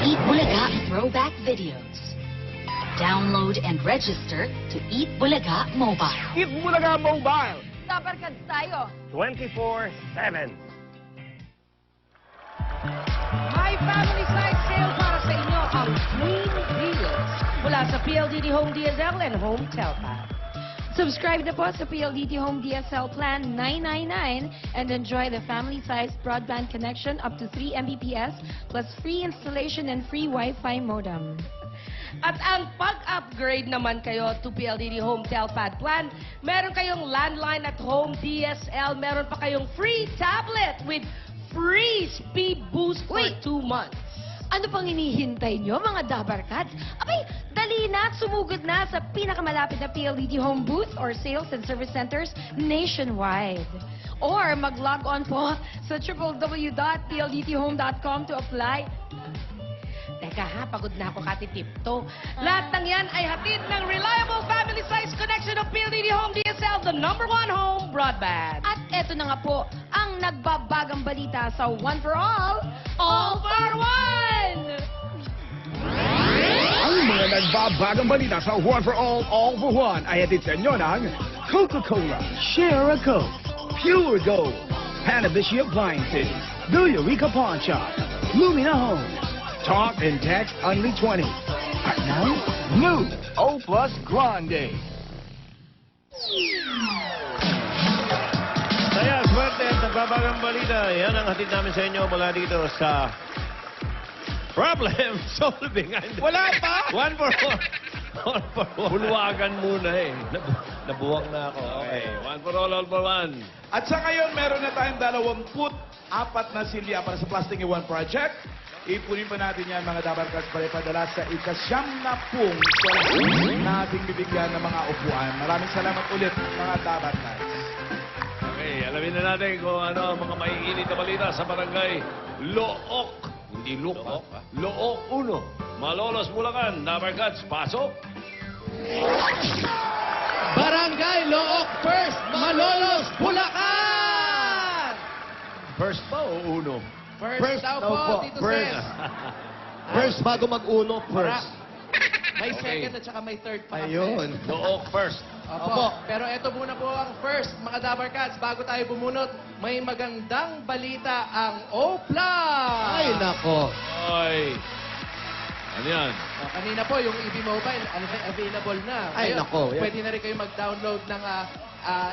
Eat Bulaga throwback videos. Download and register to Eat Bulaga Mobile. Eat Bulaga Mobile. Dabarkads tayo. 24/7. May family size sale para sa inyo ang Dream Deals mula sa PLDT Home DSL and Home Telpad. Subscribe na po sa PLDT Home DSL Plan 999 and enjoy the family-sized broadband connection up to 3 Mbps plus free installation and free Wi-Fi modem. At ang pag-upgrade naman kayo to PLDT Home Telpad Plan, meron kayong landline at home DSL, meron pa kayong free tablet with free speed boost for 2 months. Ano pang hinihintay nyo, mga Dabarkads? Abay, dali na at sumugod na sa pinakamalapit na PLDT Home Booth or Sales and Service Centers nationwide. Or mag-log on po sa www.pldthome.com to apply. Teka ha, pagod na ako katitipto. Lahat ng yan ay hatid ng reliable family-size connection of PLDT Home DSL, the #1 home broadband. At eto na nga po, ang nagbabagang balita sa One for All, All for One! Ang mga nagbabagang balita sa One for All for One ay hatid sa inyo ng Coca-Cola, Share a Coke, Pure Gold, Hanabishi Appliances, Villarica Pawn Shop, Lumina Home, Talk and Text Only 20. At now, new O Plus Grande. Saya, swerte at nagbabagang balita. Yan ang hatid namin sa inyo mula dito sa Problem Solving. Wala pa? One for all. All for one. Bulwagan muna eh. Nabuwag na ako. Okay. One for all for one. At sa ngayon, meron na tayong 24 na silya para sa Plastic One Project. Ipunin pa natin yan, mga Dabarkads, para ipadala sa ika-90 na ating bibigyan ng mga upuan. Maraming salamat ulit, mga Dabarkads. Okay, alamin na natin kung ano ang mga maiinit na balita sa barangay Look. Hindi Look, ha? Look 1. Malolos, Bulacan. Dabarkads, pasok. Barangay Look First, Malolos, Bulacan! First pa o uno? First daw po, Tito Ses. First, bago mag-uno, first. May Okay. second at saka may third pa. kasi. Ayun. Look first. Opo. Pero ito muna po ang first, mga Dabarkads. Bago tayo bumunot, may magandang balita ang O-Plus! Ay, nako. Ay. Ano yan? Kanina po, yung EB Mobile, available na. Ay, Ngayon, nako. Yan. Pwede na rin kayo mag-download ng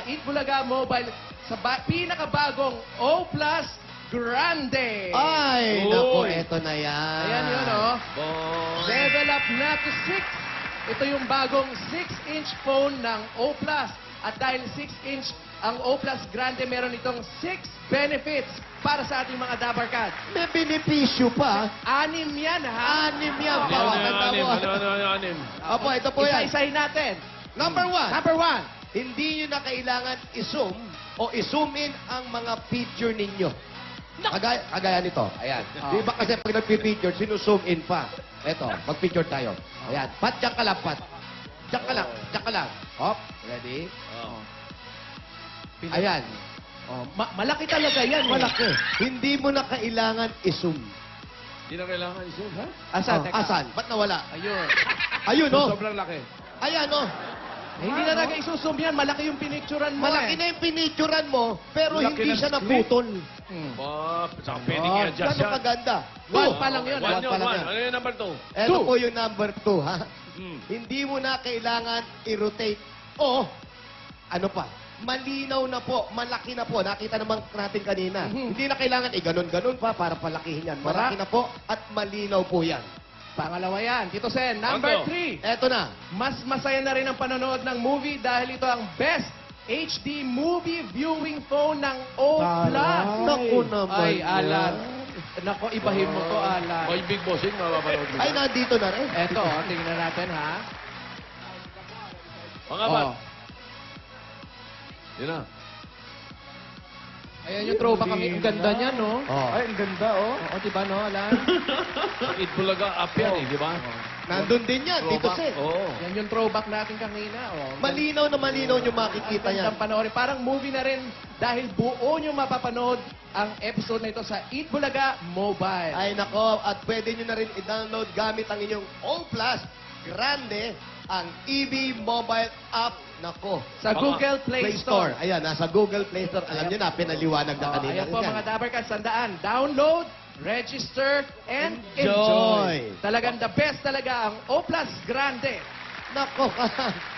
Eat Bulaga Mobile sa pinakabagong O-Plus Grande. Ay, Uy. nako, eto na yan. Ayan yun, oh. Bon. Level up na to 6. Ito yung bagong 6-inch phone ng O+. At dahil 6-inch ang O+ Grande, meron itong 6 benefits para sa ating mga Dabarkads. May benepisyo pa. 6 yan, ha? 6 yan. Ano, Bawasan ano, tayo. anim? Opo, ito po yan. Isa-isahin natin. Number 1. Number 1. Hindi nyo na kailangan i-zoom o i-zoom in ang mga picture ninyo. Kagaya nito. Ayan. Di ba kasi pag nagpipicture, sinuzoom in pa. Eto, mag-picture tayo. Ayan. Pat, diyan ka lang, Pat. Diyan ka lang. Diyan ka lang. Hop. Ready? Oh. Ayan. Oh, malaki talaga yan. Malaki. Hindi mo na kailangan i-zoom. Hindi na kailangan i-zoom, ha? Asan? Oh, Teka. asan? Ba't nawala? Ayun. Ayun, oh. Sobrang laki. Ayan, oh. Hindi na talaga isusum yan. Malaki yung pinicturan mo, Malaki eh. na yung pinicturan mo, pero Malaki hindi ng siya screen. naputol. Ba, saka pwedeng Oh, i-adjust gano'ng yan. kaganda. One Two. pa lang yun. One One yun, pa lang one. yan. Ano yung number 2? Ito Two. po yung number 2, ha? Hmm. Hindi mo na kailangan i-rotate. O, ano pa? Malinaw na po, malaki na po. Nakita naman natin kanina. Mhm. Hindi na kailangan i-ganon-ganon pa para palakihin yan. Malaki na po at malinaw po yan. Pangalawa yan. Tito Sen, number Ano? 3. Eto na. Mas masaya na rin ang panonood ng movie dahil ito ang best HD movie viewing phone ng O+. Naku naman Ay, Alan. yan. Nako, ibahin mo to, Alan. May big bossing, mapapanood mo. Ay, nandito na rin. Eto, tingnan natin, ha? Mga bat. Oh. Yun na. Ayan yung throwback. Ang ganda niya, no? Oh. Ay, ang ganda, oh. Oo, diba, no, Alan? Eat Bulaga up yan, eh, di ba? Nandun din yan, Tito Throwback. Sen. Oo. Yan yung throwback natin kanina. Oh. Malinaw na malinaw nyo makikita yan. Ang panoorin. Parang movie na rin dahil buo nyo mapapanood ang episode na ito sa Eat Bulaga Mobile. Ay nako, at pwede nyo na rin i-download gamit ang inyong All Plus Grande, ang EB Mobile app. Nako. Sa Google Play Store. Ayan, nasa Google Play Store. Alam nyo na, pinaliwanag na kanina. Ayan po rin yan. mga Dabarkads, tandaan. Download, register, and Enjoy. enjoy. Talagang the best talaga ang O Plus Grande. Nako,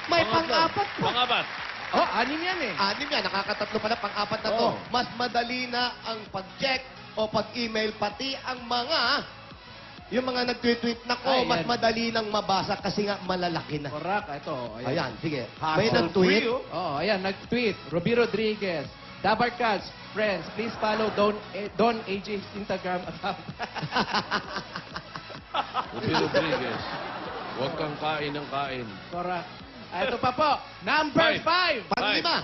may pang-apat pa. Pang-apat. Oh, 6 yan eh. 6 yan, nakakatatlo pala, pang-apat na to. Oo. Mas madali na ang pag-check o pag-email, pati ang yung mga nag-tweet, nako, Ay, mas yan. madali nang mabasa kasi nga malalaki na. Correct. Ito. Ayan, sige. Hassle May nag-tweet. free, oh. Oh, ayan, nag-tweet. Ruby Rodriguez. Dabarkads, friends, please follow Don AJ's Instagram account. Ruby Rodriguez. Huwag kang kain ng kain. Correct. Ito pa po. Number 5. Pang-lima.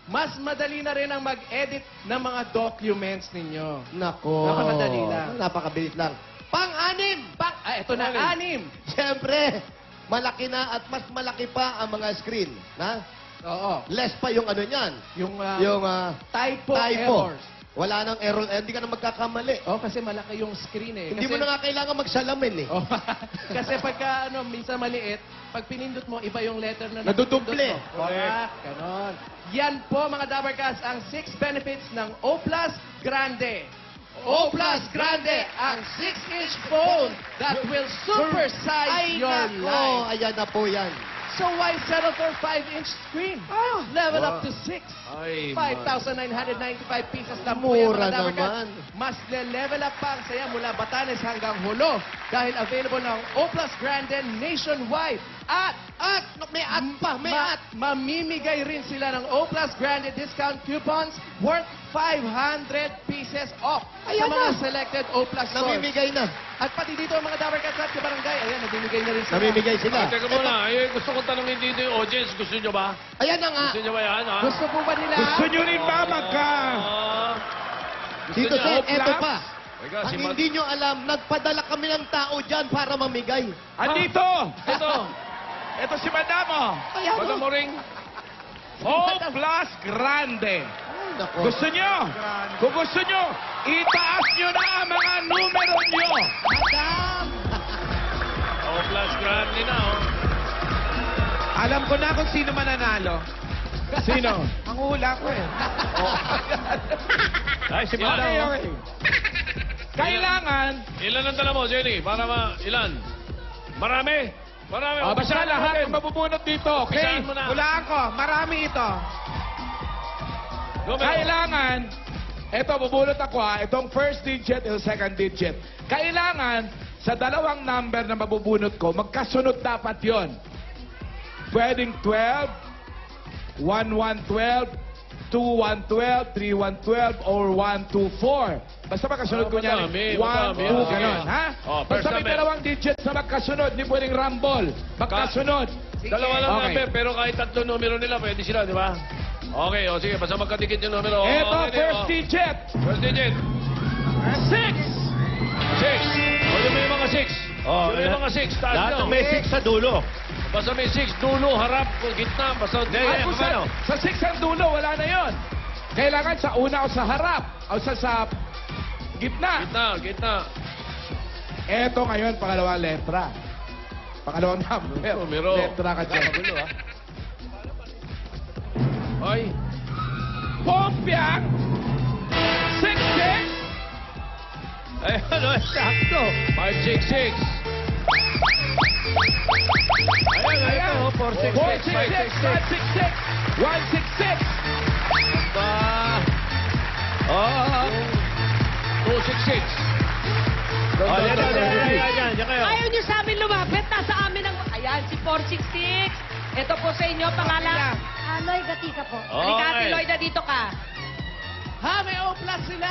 Mas madali na rin ang mag-edit ng mga documents ninyo. Nako. Napakadali lang. Napakabilis lang. Pang-anim. Ito na, 6. Siyempre, malaki na at mas malaki pa ang mga screen. Na? Oo. Less pa yung ano niyan. Yung, Yung typo, typo. errors. Wala nang error. Hindi ka na magkakamali. Oh, kasi malaki yung screen eh. Hindi Kasi- mo na nga kailangan magsalamin eh. Oh, kasi pagka minsan maliit, pag pinindot mo, iba yung letter na Naduduble. napindot mo. Correct. Ganon. Yan po mga Dabarkads, ang 6 benefits ng O Plus Grande. O Plus Grande, ang 6-inch phone that will supersize your nako. life. Ayan na po yan. So why settle for 5-inch screen? Level up to 6. Ay, 5,995 pieces lang po yan, Mura mga Dabarkads. naman. Mas level up pa ang saya mula Batanes hanggang Hulo dahil available ng O Plus Grande nationwide. At May at pa, may at. mamimigay rin sila ng O Plus Grande discount coupons worth 500 pieces off Ayan sa mga na. selected O Plus stores. Namimigay na. At pati dito ang mga Dabarkads at sa barangay, ayan, nabimigay na rin sila. Namimigay sila. Teka muna, gusto ko tanongin dito yung audience. Gusto nyo ba? Ayan na nga. Gusto nyo ba yan, ha? Gusto po ba nila? Gusto nyo rin ba magka... Gusto Dito nyo? sa O eto Plus? pa. Teka, Ang si Mag... hindi nyo alam, nagpadala kami ng tao dyan para mamigay. Andito! Ito. Ito si Madamo. Ayan Baga o. mo ring... O Plus Grande. Ay, nako. Gusto nyo? Kung gusto nyo, itaas nyo na ang mga numero nyo. Madam! O Plus Grande na, oh. Alam ko na kung sino mananalo. Sino? Ang hula ko eh. Ay, si Okay, Madam. okay. Kailangan, Ilan ang dala mo, Jenny? Para ilan? Marami? Marami. basta Umpisahan lahat natin. ang mabubunot dito, okay? Umpisahan mo na. Hulaan ko, marami ito. Numero. Kailangan, ito, bubulot ako ha, itong first digit, yung second digit. Kailangan, sa dalawang number na mabubunot ko, magkasunod dapat yon. Pwedeng 12, 1112, 2112, 3112, or 124. Basta magkasunod ko niyan. madami, 1, madami. 2, Okay. ganon, ha? Oh, first Basta may number. dalawang digits na magkasunod, hindi pwedeng rumble. Magkasunod. Dalawa lang Okay. number, pero kahit tatlo numero nila, pwede sila, di ba? Okay, o sige, basta magkadikit yung numero. Ito, Okay, first oh. digit. First digit. 6. 6. O, yun may mga 6. Oh, Yun may mga 6. Taas Lahat nyo. ng may 6 sa dulo. Basta may 6, dulo, harap, gitna, basta... Ay, kung sa 6 ang dulo, wala na yon. Kailangan sa una o sa harap. O sa gitna. Gitna. Eto ngayon, pangalawang letra. Pangalawang number. Numero. Letra ka dyan. Magulo, ha? Ay. Pompiang 66. Ay, ano, sakto. 566. Ayan, ito, 466. 466, 566, 166. Ba? Oh, 266. oh yan kayo. Ayaw niyo sa amin lumapit. Nasa amin ang... Ayan, si 466. Ito po sa inyo, pangalan. Lloyd Gatica po. Halika, Ate Okay. Lloyda, dito ka. Ha, may O Plus sila?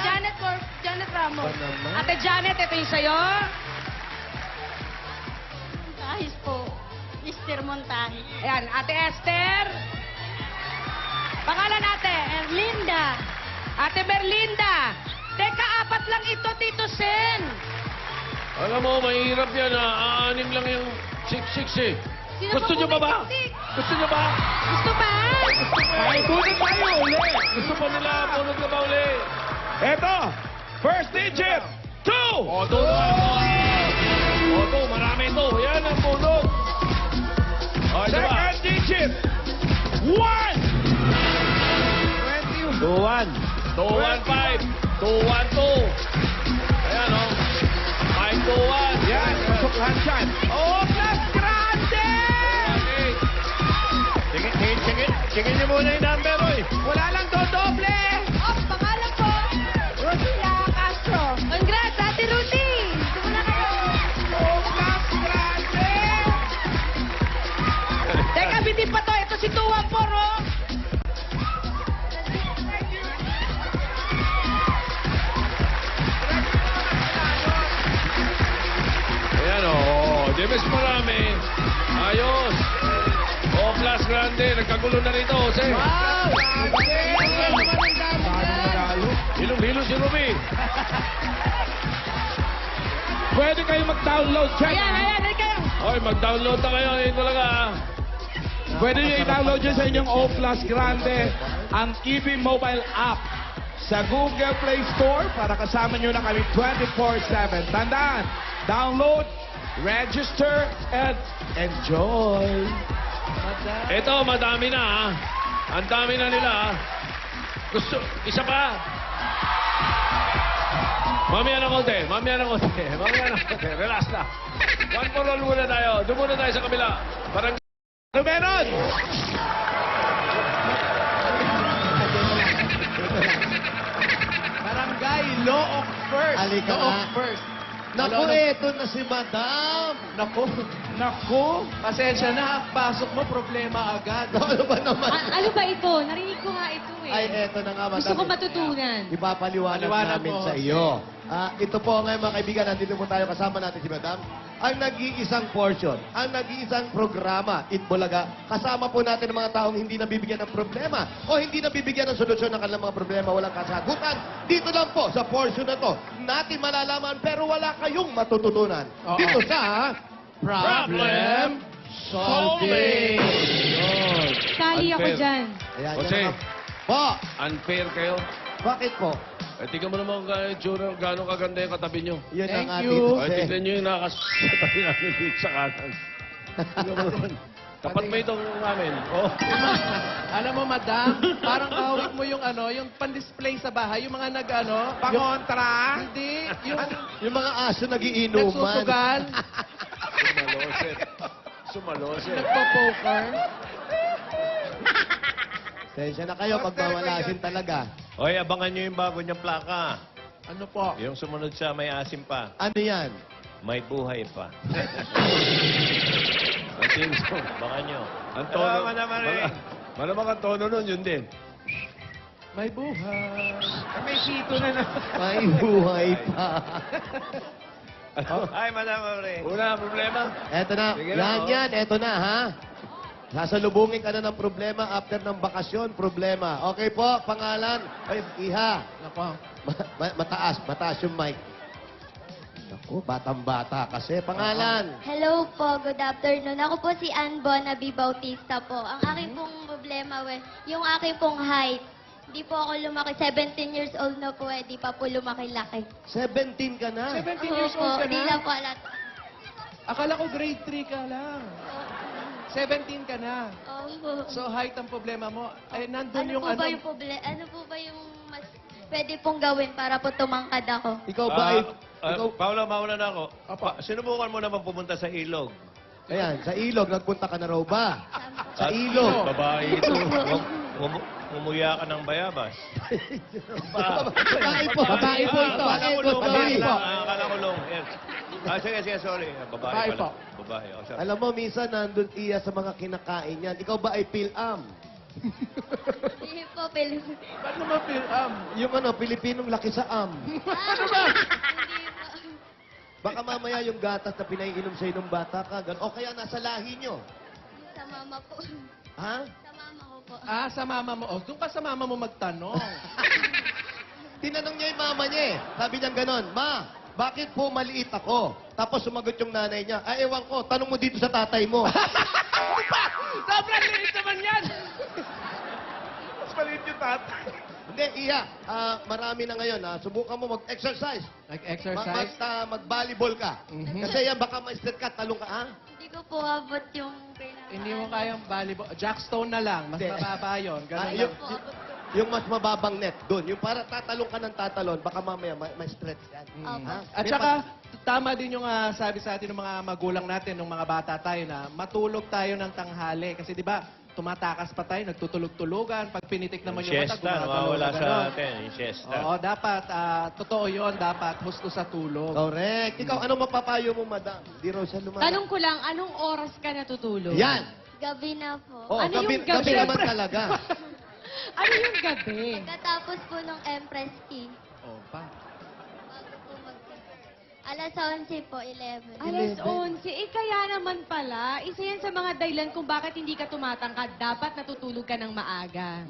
Janet Ramos. Ate Janet, ito yung sa'yo. Montajes po. Mr. Montajes. Ayan, Ate Esther. Pangalan ate. Erlinda. Ate Merlinda. Teka, 4 lang ito, Tito Sen. Alam mo, mahirap yan, ha? 6 lang yung Siksik. Sino Gusto nyo ba ba? pumiksik? Gusto nyo ba? Gusto ba? Ay, bunot tayo uli. Gusto pa nila, punod ka ba uli? Eto, first digit, 2. Oto, marami ito. Yan ang punod. O, ito ba? Second digit, 1. 2-1. 215. 212. Ayan, o. 521. Yan, masukhan dyan. Oh, plus grande! 218. Tingin niyo muna yung number, oy. Wala lang dodoble. Oh, pangalan ko. Rosila Castro. Congrats, Ate Ruthie. Simula kayo. Oh, plus grande! Teka, biti pa to. Ito si Tuwang Poro. Ayan, o. Debes marami. Ayos. O, plus grande. Nagkagulo na rito, Jose. Wow! Hilong-hilo si Ruby. Pwede kayo mag-download dyan. Ayan, kayo. Oy, mag-download na kayo. Ito talaga. Pwede nyo i-download dyan sa inyong O Plus Grande ang EB Mobile App sa Google Play Store para kasama nyo na kami 24/7. Tandaan, download, register, and enjoy. Ito, madami na, ha? Ang dami na nila, ha? Gusto, isa pa? Mamaya ng konti. Relax na. One for all muna tayo. Doon muna tayo sa kabila. Parang... Ano meron? Barangay Law of First. Halika Law of na. First. Naku, Ano? eto na si Madam. Naku. Naku, Pasensya na, pasok mo, problema agad. Ano ba naman? ano ba ito? Narinig ko nga ito eh. Ay, eto na nga, Madam. Gusto ko matutunan. Ipapaliwanag Paliwanag namin mo. sa iyo. Ito po ngayon mga kaibigan, nandito po tayo kasama natin si Madam. Ang nag-iisang portion, ang nag-iisang programa, Itbulaga, kasama po natin ang mga taong hindi nabibigyan ng problema o hindi nabibigyan ng solusyon ng kanilang mga problema, walang kasagutan. Dito lang po sa portion na to, natin malalaman pero wala kayong matututunan. Oo. Dito sa Problem solving. Sali ako Unfair. dyan. Ayan, Jose. yan. Po, Unfair kayo. bakit po? Eh, tingnan mo naman gano'ng kaganda yung katabi nyo. Yun Thank ang you. ating Ay, tignan nyo yung nakakatabi namin dito sa kanan. Tingnan mo naman. Tapat mo itong namin. Oh. Alam mo, madam, parang kahawig mo yung yung pan-display sa bahay, yung mga pangontra. Hindi, yung Yung mga aso nagiinuman. nagsusugal, Sumaloset. nagpo-poker. Tensya na kayo pag mawalasin talaga. Oy, abangan nyo yung bago niyang plaka. Ano po? Yung sumunod siya, may asim pa. Ano yan? May buhay pa. Ang tinso. Abangan nyo. Ang tono. Salamat naman rin. Malamang ang tono nun, yun din. May buhay. May sito na na. May buhay pa. Ay, Madam Marie. Una, problema. Eto na. Sige na, oh. Yan. Eto na, ha? Sasalubungin ka na ng problema after ng bakasyon, problema. Okay po, pangalan. Ay, Iha. Nako. Mataas yung mic. Naku, batang-bata kasi. Pangalan. Hello po, good afternoon. Ako po si Ann Bonabi Bautista po. Ang aking pong problema, yung aking pong height. Hindi po ako lumaki. 17 years old na po di pa po lumaki-laki. 17 ka na. 17 years old ka Di na? lang po alat. Akala ko grade 3 ka lang. 17 ka na. Opo. So, height ang problema mo. Eh, nandun Ano yung po ba yung problema? Ano po ba yung mas pwede pong gawin para po tumangkad ako? Ikaw ba ay... Paula, mauna na ako. Apa. Sinubukan mo naman pumunta sa ilog. Ayan, sa ilog, nagpunta ka na raw ba? Sa At- ilog. Babae ito. Umuya ka ng bayabas. Babae po. Babae po ito. Babae po. Babae po. Akala ko long. Yes. Sige, sorry. Babae Babae po. pala. Babae. Oh, sorry. Alam mo, minsan nandun iya sa mga kinakain yan. Ikaw ba ay Pilam? Hindi po, Phil. Paano ma-feel? Yung Pilipinong laki sa am. Hindi po. Baka mamaya yung gatas na pinaiinom sa'yo nung bata ka. O kaya nasa lahi nyo. Sa mama po. Ha? Sa mama ko po. Sa mama mo. Oh, doon ka sa mama mo magtanong. Tinanong niya yung mama niya eh. Sabi niya ganon, Ma, bakit po maliit ako? Tapos sumagot yung nanay niya, ay ewan ko, tanong mo dito sa tatay mo. Sobrang liit naman yan! Mas maliit yung tatay. Hindi, Iya, marami na ngayon. Subukan mo mag-exercise. Nag-exercise? Mag-volleyball ka. Kasi yan, baka ma-step ka, talong ka, ha? Hindi ko po abot yung kailangan. Hindi mo kayang volleyball. Jackstone na lang. Mas Hindi. mababa yun. Ganun Ah, lang. yung mas mababang net, doon. Yung para tatalong ka ng tatalon, baka mamaya may stretch yan. Opo. Ha? At saka, tama din yung sabi sa atin ng mga magulang natin, ng mga bata tayo na matulog tayo ng tanghali. Kasi di ba, tumatakas pa tayo, nagtutulog-tulugan. Pag pinitik naman yung mata, Siesta, nawawala sa ganon. atin. Yung siesta. Oo, dapat, totoo yun, dapat husto sa tulog. Correct. Ikaw, anong mapapayo mo, madam? Di raw siya lumala. Tanong ko lang, anong oras ka natutulog? Yan! Gabi na po. Oh, Ano yung gabi gabi? naman talaga. Ano yung gabi? Pagkatapos po ng Empress Key, Oh, pa. bago po alas 11 po, 11. Alas 11. Kaya naman pala, isa yan sa mga dahilan kung bakit hindi ka tumatangkad. Dapat natutulog ka ng maaga.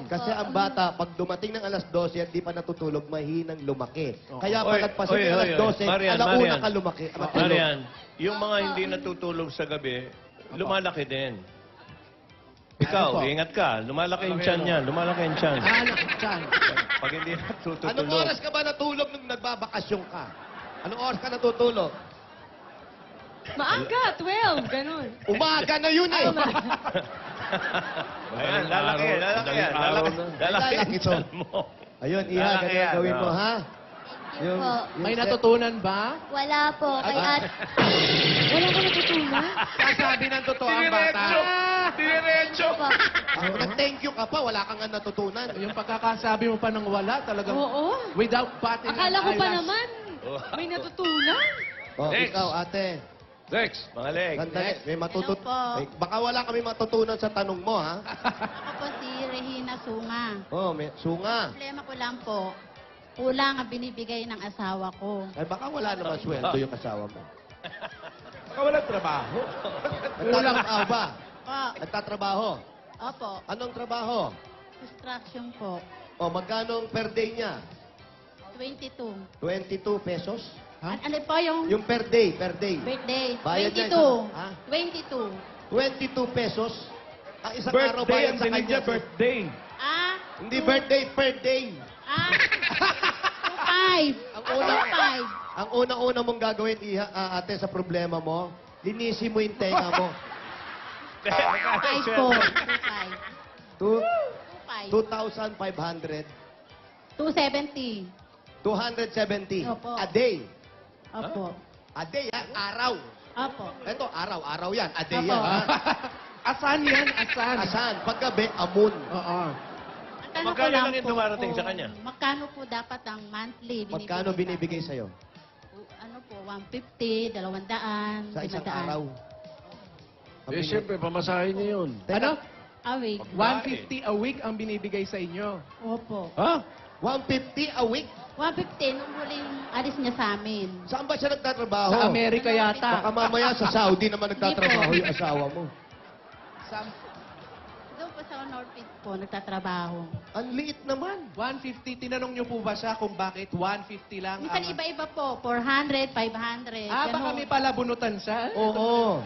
Kasi ang bata, pag dumating ng alas 12 at di pa natutulog, mahinang lumaki. Oo. Kaya Oy, pag nagpasok oy, ng alas oy, oy. 12, Marian, alauna Marian. ka lumaki. matulog. Marian, yung mga hindi natutulog sa gabi, lumalaki din. Ikaw, Ano po? ingat ka. Lumalaki yung tiyan niyan. Lumalaki yung tiyan. Anak, dyan. Pag hindi natutulog. Anong oras ka ba natulog nung nagbabakasyon ka? Anong oras ka natutulog? Maaga, 12, ganun. Umaga na yun eh! Ayan, lalaki, lalaki yan. Lalaki yung ito. tiyan mo. Ayun, Iha, Lalaki ganyan yan, gawin mo, oh. ha? Thank you po. May natutunan ba? Wala po. Kay at Wala ka natutunan? Sasabi ng totoo ang bata. Diretso! po. Nag-thank you ka pa, wala kang nga natutunan. Yung pagkakasabi mo pa ng wala, talagang Oo. without batting Akala ko an pa eyelash. naman, may natutunan. Oh, Next. ikaw, ate. Next. Mga leg. Sandali, may matutut... Hello po. Ay, baka wala kami matutunan sa tanong mo, ha? Ako po si Regina Sunga. Oh, may sunga. Problema ko lang po, kulang ang binibigay ng asawa ko. Ay, baka wala naman sweldo yung asawa mo. Baka walang trabaho. Nagtatrabaho ba? Po, Nagtatrabaho? opo, Anong trabaho? construction po. O, magkano ang per day niya? 22. 22 pesos? Ano po yung Yung per day, per day. birthday? Bayad niya 22. isang- ha? 22. 22 pesos? Ang isang araw Birthday bayad ang sa dinig niya, kanya. birthday. Ah? Hindi birthday, per day. Ah? 25. Ang una, 25. ang una-una mong gagawin, ate, sa problema mo, linisin mo yung tenga mo. 5 po. 25. 2,500. 270. 270 Opo. a day. Opo. A day, ha? Araw. Opo. Ito, araw yan. A day Opo. yan, ha? Asan yan? Asan? Asan? Paggabi, amun. Oo. Ang tanong ko Magkano lang lang yung po dumarating kung sa kanya? Magkano po dapat ang monthly binibigay Magkano sa binibigay akin? sa'yo? Ano po, 150, 200, Sa isang 500. araw? Eh, siyempre, pamasahin niya yun. Ano? A week. 150 a week ang binibigay sa inyo. Opo. Ha? 150 a week? 150 nung huling alis niya sa amin. Saan ba siya nagtatrabaho? Sa Amerika Baka yata. mamaya sa Saudi naman nagtatrabaho yung asawa mo. Doon po sa Northfield po, nagtatrabaho. Ang liit naman. 150, tinanong niyo po ba siya kung bakit 150 lang Minsan iba-iba po, 400, 500. Baka ganun. may palabunutan siya. Oo.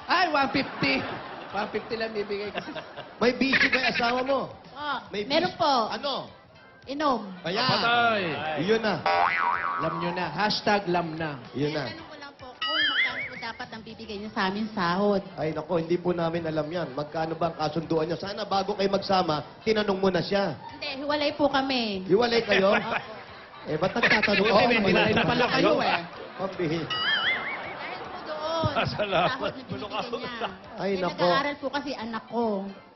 Ay, 150. 150 lang bibigay ko. May busy ba yung asawa mo? Oh, May meron busy- po, Ano? inom. Ayan. Patay. Yun na. Alam nyo na. Hashtag lam na. Yun na. Tanong ko lang po, kung magkano po dapat ang bibigay niya sa amin sahod. Ay nako, hindi po namin alam yan. Magkano ba ang kasunduan niya? Sana bago kayo magsama, tinanong mo na siya. Hindi, hiwalay po kami. Hiwalay kayo? Eh, ba't nagtatanong Buti, may hiwalay na pala kayo eh. Pambihi. Dahil po doon, Salamat. sahod na binibigay niya. Ay, Eh, nako. nag-aaral po kasi anak ko.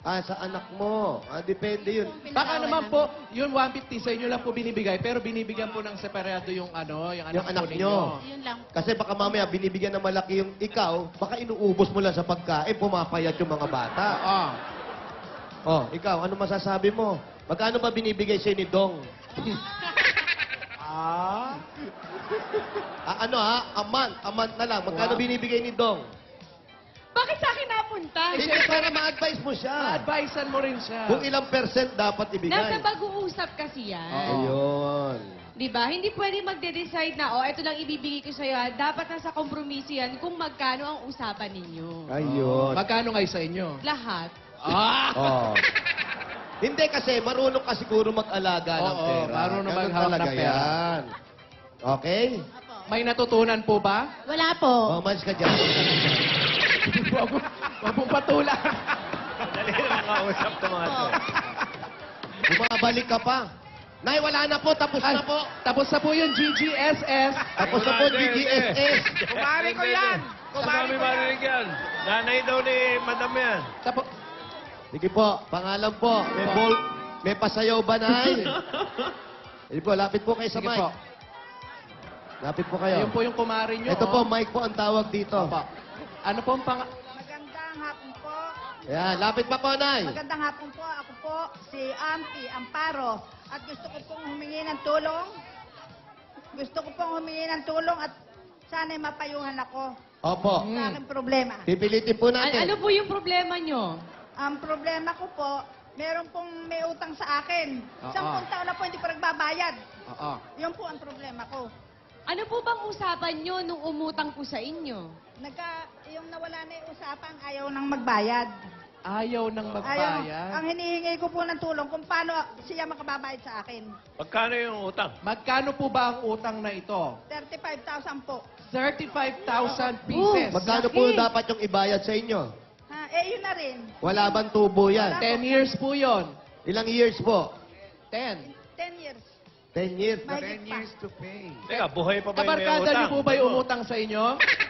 Ah, sa anak mo. Ah, depende yun. Baka naman po, yung 150 sa inyo lang po binibigay, pero binibigyan po ng separado yung ano, yung anak, Yung anak po ninyo. nyo. Yun lang po. Kasi baka mamaya binibigyan ng malaki yung ikaw, baka inuubos mo lang sa pagkain, pumapayat yung mga bata. Oo. Oh, ikaw, ano masasabi mo? Magkano ba binibigay sa'yo ni Dong? ano a month na lang. Magkano Wow. binibigay ni Dong? Bakit sa akin napunta? Hindi, para ma-advise mo siya. Advisean mo rin siya. Kung ilang percent dapat ibigay. Nasa pag-uusap kasi yan. Ayun. Di ba? Hindi pwede magde-decide na, ito lang ibibigay ko sa'yo. Dapat nasa kompromiso yan kung magkano ang usapan ninyo. Ayun. Magkano ngayon sa inyo? Lahat. Oh. Hindi kasi, marunong ka siguro mag-alaga ng Oo, pera. marunong Ganun maghawak talaga ng pera. yan. Okay? May natutunan po ba? Wala po. Umalis ka dyan. Huwag mong patulan. Dali na makausap ito mga to. Bumabalik ka pa. Nay, wala na po. Tapos na po. Tapos na po yung GGSS. Tapos na po, GGSS. Kumari ko yan! Kumari ko yan! yan. Nanay daw ni Madam yan. Tapos, Sige po, pangalan po. May ball, may pasayaw ba, Nay? Sige po, lapit po kayo sa sige mic. po. Lapit po kayo. Ayun po yung kumari nyo. Ito po, mic po ang tawag dito. Opo. Ano po ang Magandang hapon po. Ayan, lapit pa po, Nay. Magandang hapon po. Ako po si Ampi Amparo. At gusto ko pong humingi ng tulong. Gusto ko pong humingi ng tulong at sana'y mapayuhan ako Opo. sa aking problema. Pipilitin po natin. Ano po yung problema nyo? Ang problema ko po, meron pong may utang sa akin. 10 taon na po hindi pa nagbabayad. Oo. Yun po ang problema ko. Ano po bang usapan nyo nung umutang po sa inyo? Yung nawala na yung usapan, ayaw nang magbayad. Ayaw nang Ang magbayad. hinihingi ko po ng tulong kung paano siya makababayad sa akin. Magkano yung utang? Magkano po ba ang utang na ito? 35,000 po. 35,000 pieces. Magkano po dapat yung ibayad sa inyo? Ha, yun na rin. Wala bang tubo yan? 10 years po yon. Ilang years po? 10. 10 years. 10 years. Mahigit pa. Teka, buhay pa ba yung may Kabarkada utang? niyo po ba yung umutang sa inyo?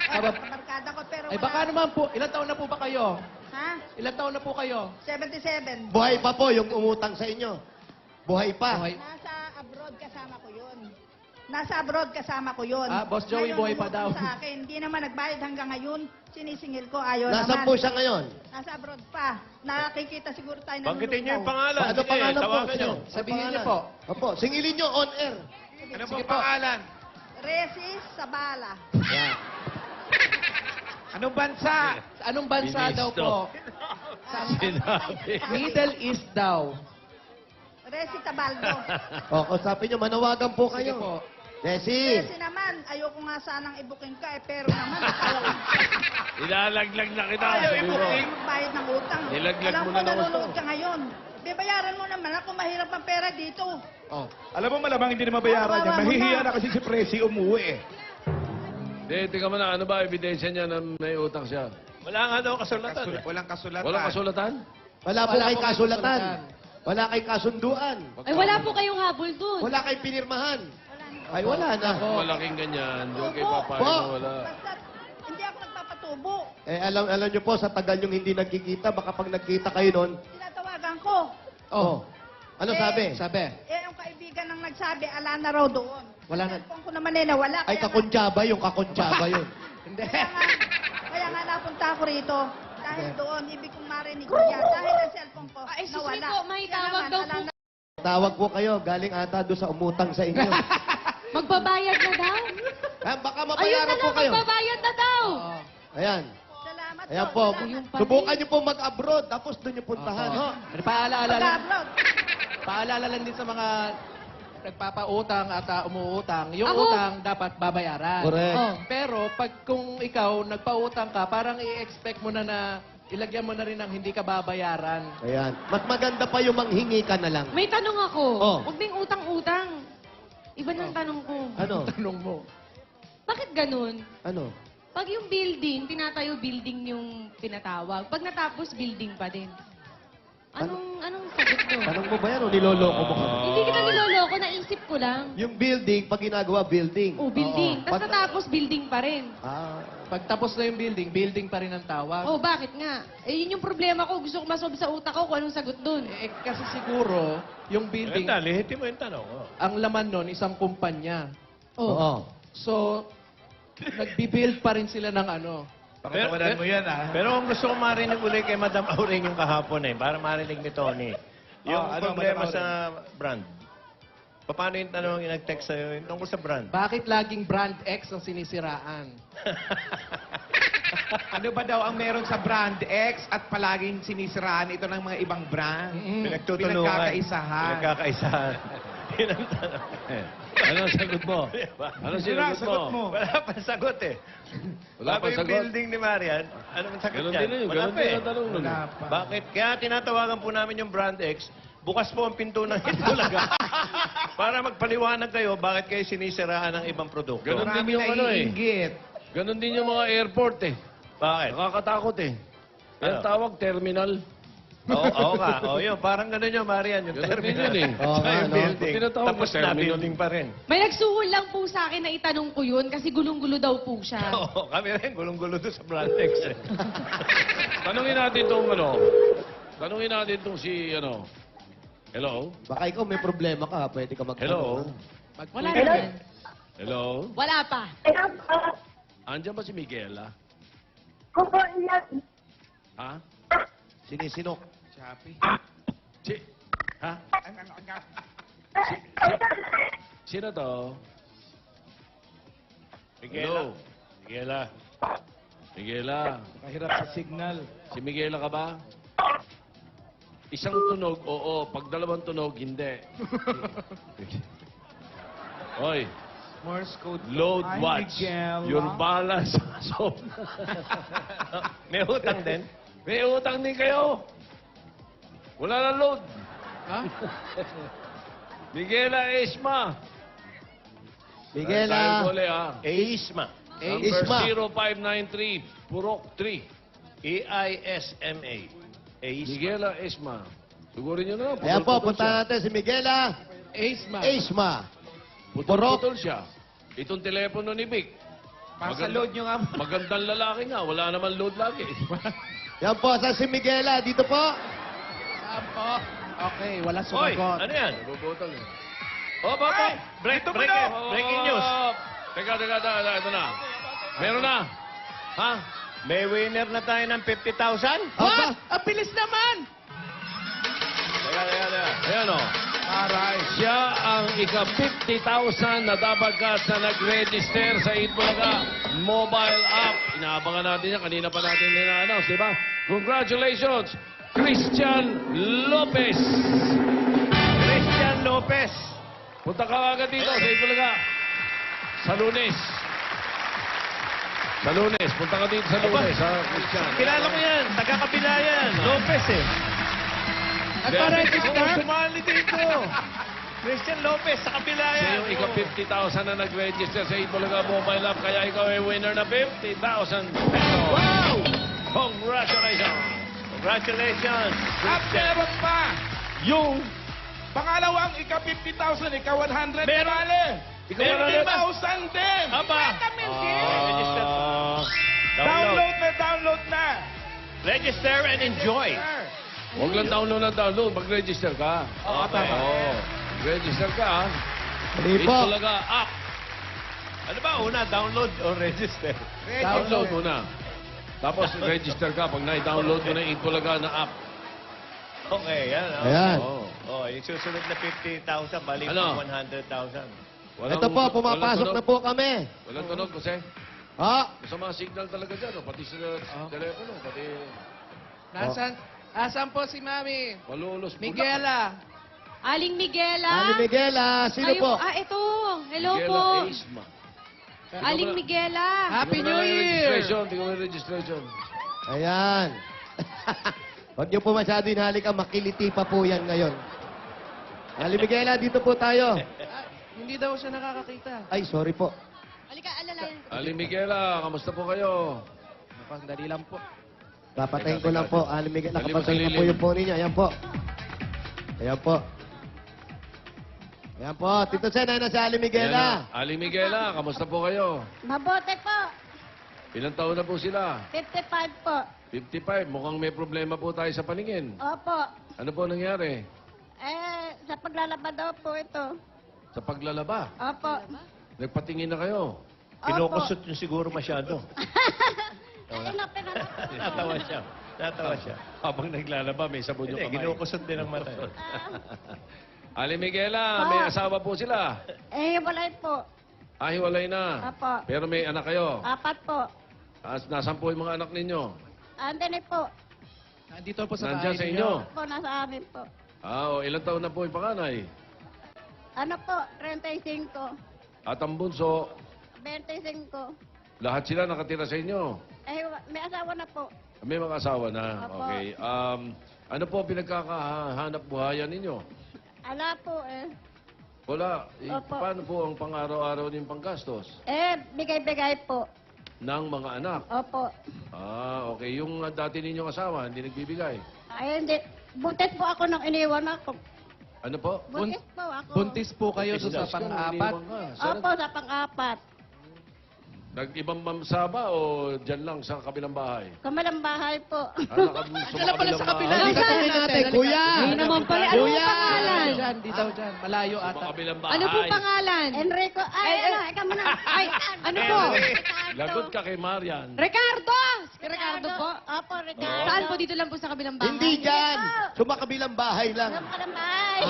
Kabarkada ko pero Ay wala. baka naman po, ilang taon na po ba kayo? Ha? Ilang taon na po kayo? 77. Buhay pa po yung umutang sa inyo. Buhay pa. Buhay. Nasa abroad kasama ko yun. Nasa abroad kasama ko yun. Boss Joey, Ngayon, buhay pa umutang daw. sa akin. Hindi naman nagbayad hanggang ngayon. Sinisingil ko, ayaw Nasaan naman. po siya ngayon? Nasa abroad pa. Nakikita siguro tayo ng Banggitin niyo yung lutaw. pangalan. Ano Sige, pangalan po? tawagan niyo. Sige, Sabihin niyo pangalan. po. Opo, singilin niyo on air. Ano po pangalan? Resi Sabala. Yan. Anong bansa? Anong bansa daw po? Sinabi. Middle East daw. Resi Tabaldo. O, kausapin niyo, manawagan po Sige kayo. po. Desi. Resi naman, ayoko nga sanang ibuking ka pero naman, ayaw Ilalaglag na kita. Ayaw sabi mo. magbayad ng utang. Nilaglag Alam mo ko, na ng nanonood gusto. ka ngayon. Bayaran mo naman ako, mahirap ang pera dito. Oh. Alam mo, malamang hindi na mabayaran niya. Kawawa mo Mahihiya na. na kasi si Presi umuwi eh. Tingnan mo na, ano ba ebidensya niya na may utang siya? Wala nga daw kasulatan. Walang kasulatan? Wala po Wala kay po kasulatan. kasulatan. Wala kay kasunduan. Ay, wala po kayong habol dun. Wala kay pinirmahan. Ay, wala na. Malaking ganyan. Doon kay Tubo. Papa, Po. wala. Basta, hindi ako nagpapatubo. Alam niyo po, sa tagal yung hindi nagkikita, baka pag nagkita kayo noon, Tinatawagan ko. oh. Ano sabi? Sabi. Yung kaibigan nang nagsabi, ala na raw doon. Wala na. Cellphone ko naman nawala. Ay, kakontsaba yung kakontsaba yun. Hindi. Kaya nga napunta ako rito. Dahil doon, ibig kong marinig niya. Dahil ang cellphone ko, Excuse me nawala. po, may Kaya tawag naman, daw ala po. na- Tawag po kayo, galing ata doon sa umutang sa inyo. Magbabayad na daw. Baka Ayun mabayaran na po lang, kayo. magbabayad na daw. Ayan. Salamat Ayan po. po. Salamat. Subukan niyo po mag-abroad, tapos doon niyo puntahan. ho? Paalala lang. Pag-upload. Paalala lang din sa mga nagpapautang at umuutang. Yung Ako? utang dapat babayaran. Correct. Oh. Pero pag kung ikaw nagpautang ka, parang i-expect mo na ilagyan mo na rin ang hindi ka babayaran. Ayan. Mas maganda pa yung manghingi ka na lang. May tanong ako. Oh. Huwag ding utang-utang. Iba ng tanong ko. Ano? Tanong mo. Bakit ganun? Ano? Pag yung building, tinatayo building yung tinatawag. Pag natapos, building pa din. Anong sagot ko? Tanong mo ba yan o niloloko mo kami? Hindi kita niloloko, naisip ko lang. Yung building, pag ginagawa building. Oh, building. Oo. Tapos Pag- natapos, building pa rin. Pag tapos na yung building, building pa rin ang tawag. Oh, bakit nga? Eh, yun yung problema ko. Gusto ko masolve sa utak ko kung anong sagot dun. Kasi siguro, yung building, Ganda, lihitin mo yung tanong. Oh. ang laman nun, isang kumpanya. Oo. So, nagbi-build pa rin sila ng ano. Pakatawanan mo yan, ah. Pero kung gusto ko marinig uli kay Madam Auring yung kahapon para marinig ni Tony. Yung ano, problema Madam sa brand. Paano yung tanong yung nag-text sa'yo yung tungkol sa brand? Bakit laging brand X ang sinisiraan? Ano ba daw ang meron sa brand X at palaging sinisiraan ito ng mga ibang brand? Pinagtutulungan. Pinagkakaisahan. Pinagkakaisahan. Yun ang tanong. Anong sagot mo? Anong sinagot mo? Wala pa sagot eh. Wala pa Sabi yung sagot? building ni Marian, anong sagot Ganon yan? din yun. Wala Ganon pa din eh. ang tanong nun. Bakit? Kaya tinatawagan po namin yung Brand X, bukas po ang pinto ng Itbulaga para magpaliwanag kayo bakit kayo sinisiraan ng ibang produkto. Ganon din yung ano eh. Ganon din yung mga airport eh. Bakit? Nakakatakot eh. Ang Ano? tawag, terminal. Oo nga. Oo yun. Parang gano'n yun, Marian. Yung Ganon din terminal. yun eh. Oo Tsaka nga, yung no? building. Tinatawag Tapos na na, terminal. building pa rin. May nagsuhol lang po sa akin na itanong ko yun kasi gulong-gulo daw po siya. Oo, kami rin. Gulong-gulo doon sa Brand X eh. Tanungin natin itong ano. Tanungin natin itong si ano. Hello? Baka ikaw may problema ka, pwede ka Hello? Wala naman. Hello? Wala pa. Andiyan ba si Miguela? Ha? Sinisinok. Si... Ha? Sino to? Miguela. Hello? Miguela. Miguela. Mahirap sa signal. Si Miguela ka ba? Isang tunog, oo. Pag dalawang tunog, hindi. Hoy, Morse code. load Ay, watch. Miguel, Your ah. balance. So, May utang din. may utang din kayo. Wala na load. Ha? Miguela Esma. Miguela. Tayo uli, ha? Eisma. Number Isma. 0593, Purok 3. E-I-S-M-A. Eisma. Miguela Esma. Sugurin nyo na. Ayan po, putol-putol punta siya. natin si Miguela Ace man. Aisma. Putol-putol siya. Itong telepono ni Vic. Pasa-load nyo nga. Magandang lalaki nga. Wala naman load lagi. Yan po, sa si Miguela. Dito po. Saan po? Okay, wala Hoy, sumagot. ano yan? Nabubutol eh. Oh, baba. Breaking news. Teka. Ito na. Meron na. Ha? May winner na tayo ng 50,000. What? Ang bilis naman! Teka. Ayan o. Aray. Siya ang ika-50,000 na dabagat na nag-register sa Itbulaga mobile app. Inaabangan natin yan. Kanina pa natin nina-announce, di ba? Congratulations, Christian Lopez. Christian Lopez. Punta ka agad dito sa Itbulaga. Sa Lunes. Sa Lunes. Punta ka dito sa Lunes, ha, Christian. Kilala ko yan. Taga-kabila yan. Lopez eh. Nagpa-register? Sumali dito. Christian Lopez sa kabila Siya yan. yung ika-50,000 na nag-register sa Itbulaga mobile app. Kaya ikaw ay winner na 50,000 pesos. Wow! Congratulations. Congratulations. At meron pa. Yung Pangalawang ika-50,000, ika-100. Meron. Bale. Meron. 50,000 din. Aba. Register. Download na. Register and enjoy. Huwag lang download. Mag-register ka. Oo, tama. Oo. Register ka, ha? Hindi po. Itbulaga app. Ano ba una? Download or register? Download muna. Tapos register ka pag na-download mo na yung Itbulaga na app. Okay, yan. Oh. Ayan. Oo. Oh, yung susunod na 50,000, balik Ano? 100,000. Ito po, pumapasok na po kami. Walang tunog kasi. Ha? Masama signal talaga dyan. Oh. Pati sa telepono. Pati Asan po si Mami? malulos. Miguela. Aling Miguela. Ani Miguela, sino Kayo- po? ito. Hello Miguela po. Isma. Aling Miguela. Happy Tingnan New mo na yung Year! registration. Tingnan mo yung registration. Ayan. Huwag niyo po masyado hinalikan, makiliti pa po yan ngayon. Ali Miguela, dito po tayo. Hindi daw siya nakakakita. Ay, sorry po. Halika, alalayan ko. Ali Miguela, kamusta po kayo? Dali lang po. Papatayin ko lang po. Ali Miguela, Dali mo sa kapatayin ko po lilim. yung phone niya. Ayan po. Ayan po. Ayan po. Tito Sen, ayun na si Ali Miguela. Ayan na. Ali Miguela, kamusta po kayo? Mabuti po. Ilang taon na po sila? 55 po. 55. Mukhang may problema po tayo sa paningin. Opo. Ano po nangyari? Sa paglalaba daw po ito. Sa paglalaba? Opo. Nagpatingin na kayo? Kinukusot yung siguro masyado. Ay, napinanap ko. Natawa siya. Habang naglalaba, may sabon yung Hindi, kamay. kinukusot din ang mata. Ali Miguela, may asawa po sila. Walay po. Hiwalay na. Apo. Pero may anak kayo. 4 po. Nasaan po yung mga anak ninyo? Andun po. Nandito po sa Nandyan bahay sa ninyo. inyo. Po, nasa amin po. Ilang taon na po yung panganay? Ano po, 35. At ang bunso, 25. lahat sila nakatira sa inyo. Eh, may asawa na po. May mga asawa na. Opo. Okay. Ano po pinagkakahanap buhayan ninyo? Ala po eh. Wala. Opo. Paano po ang pang-araw-araw niyong panggastos? Eh, bigay-bigay po. Ng mga anak? Opo. Okay. Yung dati ninyong asawa, hindi nagbibigay. Ay, hindi. Buntis po ako nang iniwan ako. Ano po? Buntis po ako. Buntis po kayo Buntis sa ka, pang-apat. iniwan ka. Saan Opo, sa pang-apat. Nag-ibang bansa ba o dyan lang sa kabilang bahay? Kamalang bahay po. Dala pala sa kabila. Ay, Tanungin natin, kuya. Hindi naman pala. Ano Kuya. pong pangalan? Dyan, dito, dyan. Malayo Sa ata. kabilang bahay. Ano pong pangalan? Enrico. Ay, ano, ikaw muna. Ay, ano po? Lagot ka kay Marian. Ricardo! Si Ricardo po? Opo, Ricardo. Saan po? Dito lang po sa kabilang bahay? Hindi dyan. Sumakabilang bahay lang. Kamalang bahay.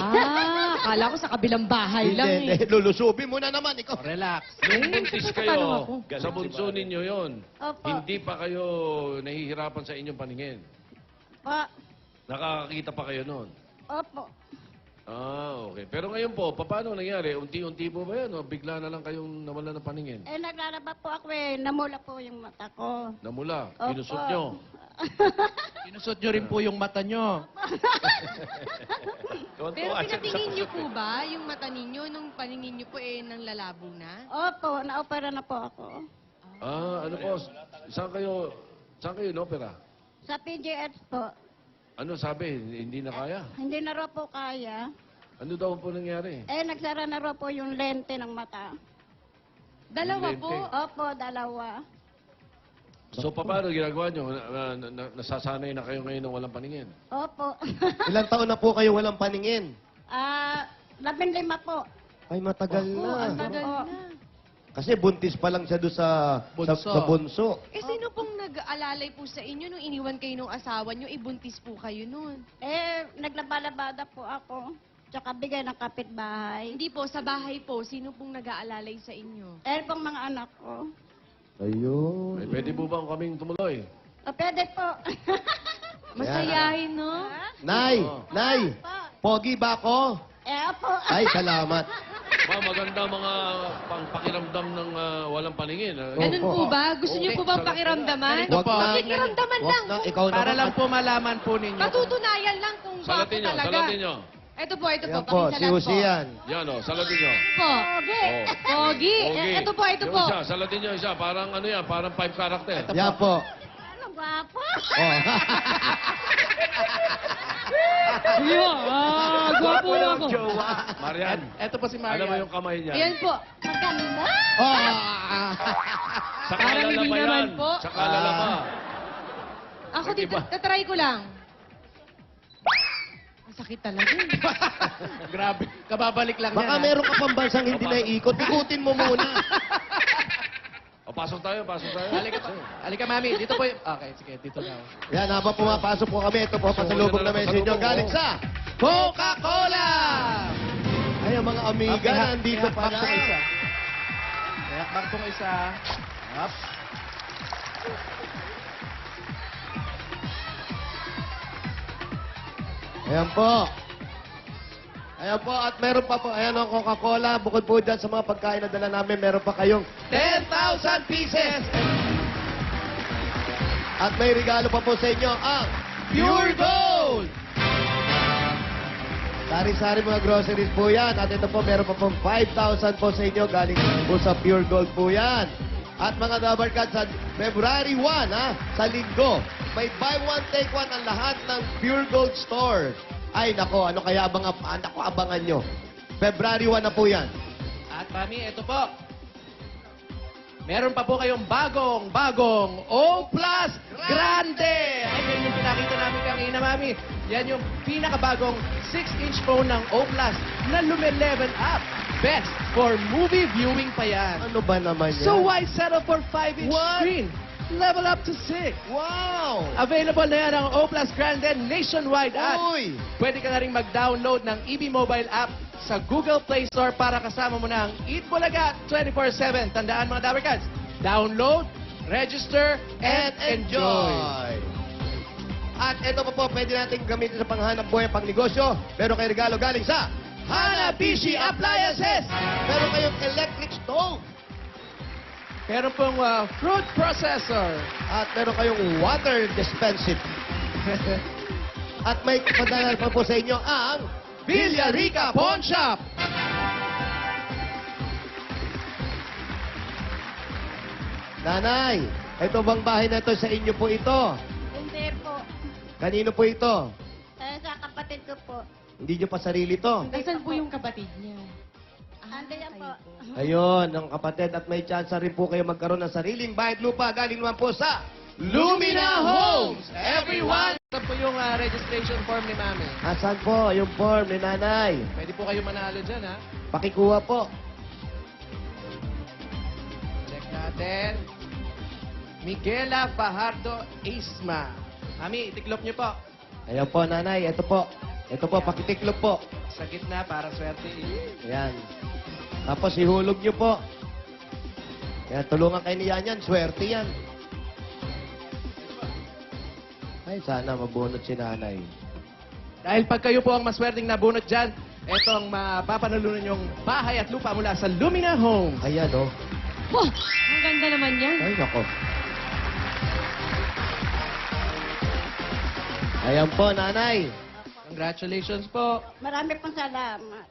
Akala ko sa kabilang bahay lang eh. Hindi, lulusubin mo na naman. Ikaw. Relax. Nung buntis Tatanong ako. kayo, sa bunso ninyo yon, Opo. hindi pa kayo nahihirapan sa inyong paningin. Po. Nakakakita pa kayo noon. Opo. Okay. Pero ngayon po, paano nangyari? Unti-unti po ba yan? O bigla na lang kayong nawala ng paningin? Eh, naglalaba po ako eh. Namula po yung mata ko. Namula? Opo. Pinusot nyo? Pinusot nyo rin po yung mata nyo. Pero pinatingin niyo po ba yung mata ninyo nung paningin niyo po nang lalabo na? Opo, na-opera na po ako. Ano po? Saan kayo inopera? Sa PGH po. Ano sabi? Hindi na kaya? Hindi na raw po kaya. Ano daw po nangyari? Eh, nagsara na raw po yung lente ng mata. Dalawa Lente. po. Opo, dalawa. So, paano ginagawa nyo? Nasasanay na kayo ngayon ng walang paningin? Opo. Ilang taon na po kayo walang paningin? 15 po. Ay, matagal na. Tagal Opo. na. Kasi buntis pa lang siya doon sa bunso. Eh, sino pong nag-alalay po sa inyo nung iniwan kayo nung asawa nyo? Ibuntis po kayo nun. Eh, naglabalabada po ako. Tsaka bigay ng kapitbahay. Hindi po, sa bahay po, sino pong nag-aalalay sa inyo? Eh, pong mga anak ko. Ayun. Ay, pwede po bang kaming tumuloy? O, pwede po. Masayahin, no? Nay! Oo. Nay! Pogi ba ako? Eh, opo. Ay, salamat. Maganda mga pangpakiramdam ng walang paningin. Ganun po ba? Gusto niyo po bang pakiramdaman? Ganito po. Pakiramdaman lang. Wag na, ikaw Para naman. lang po malaman po ninyo. Patutunayan lang kung bako Salatin nyo, talaga. salatin nyo. Ito po, Yan po, si pakisalat po. Jose yan. Yan o, salatin nyo. Po. Pogi. Oh. Pogi. Okay. Ito po, ito Yung po. isa, salatin nyo isa. Parang ano yan, parang 5 character. Yan po. Ano, gwapo? Oh. Gwapo ako. Marian, Ito po si Marian. alam mo yung kamay niya? Ayan po. Maganda. Oh. Sa Parang kalala hindi pa naman yan. po. Sa kalala pa. Ako Sige dito, ba? tatry ko lang. Ang sakit talaga. Grabe. Kababalik lang Baka yan. ha? meron ka pang bansang hindi na ikot. Ikutin mo muna. O, pasok tayo. Halika, mami. Dito po. Okay, sige. Dito na. Yan, habang pumapasok po kami, ito po pasalubong na message nyo. Galing sa Coca-Cola! Ay, ang mga amiga, nandito pa Ihakbang pong isa. Ihakbang pong isa. Up. Ayan po. Ayan po, at meron pa po, ayan ang Coca-Cola. Bukod po dyan sa mga pagkain na dala namin, meron pa kayong 10,000 pieces! At may regalo pa po sa inyo ang Pure Gold! Sari-sari mga groceries po yan. At ito po, meron pa pong 5,000 po sa inyo. Galing po sa Pure Gold po yan. At mga Dabarkad, sa February 1, sa linggo, may buy one, take one ang lahat ng Pure Gold store. Ay, nako, ano kaya abangan nyo? February 1 na po yan. At mami, ito po. Meron pa po kayong bagong O Plus Grande. Ay, yan yung pinakita namin kanina, mami. Yan yung pinakabagong 6-inch phone ng O Plus na lume-level up. Best for movie viewing pa yan. Ano ba naman yan? So why settle for 5-inch screen? Level up to 6. Wow! Available na yan ang O Plus Grande nationwide at Uy! pwede ka na rin mag-download ng EB Mobile app sa Google Play Store para kasama mo na ang Eat Bulaga 24/7. Tandaan mga Dabarkads, download, register, and enjoy. At ito pa po, pwede natin gamitin sa panghanap buhay, pang negosyo. Pero kay regalo galing sa Hanabishi Appliances. Meron kayong electric stove. Meron pong fruit processor. At meron kayong water dispenser. At may padala pa po sa inyo ang Villarica Pawn Shop. Nanay, ito bang bahay na ito sa inyo po ito? Hindi po. Kanino po ito? Sa kapatid ko po. Hindi nyo pa sarili to. Nasaan po yung kapatid niya? Andiyan po. Ayun, ang kapatid at may chance rin po kayo magkaroon ng sariling bahay at lupa galing naman po sa Lumina Homes. Everyone! Ito po yung registration form ni Mami. Asan po yung form ni nanay? Pwede po kayo manalo dyan, ha? Pakikuha po. Check natin. Miguela Fajardo Isma. Mami, itiklop niyo po. Ayan po, nanay. Ito po. Ito po, pakitiklop po. Sa gitna para swerte. Ayan. Tapos ihulog nyo po. Kaya tulungan kayo ni Yan. Swerte yan. Ay, sana mabunot si nanay. Dahil pag kayo po ang maswerteng nabunot dyan, ito ang mapapanalunan yung bahay at lupa mula sa Lumina Homes. Ayan, oh. Oh, ang ganda naman yan. Ay, nako. Ayan po, nanay. Congratulations po. Marami pong salamat.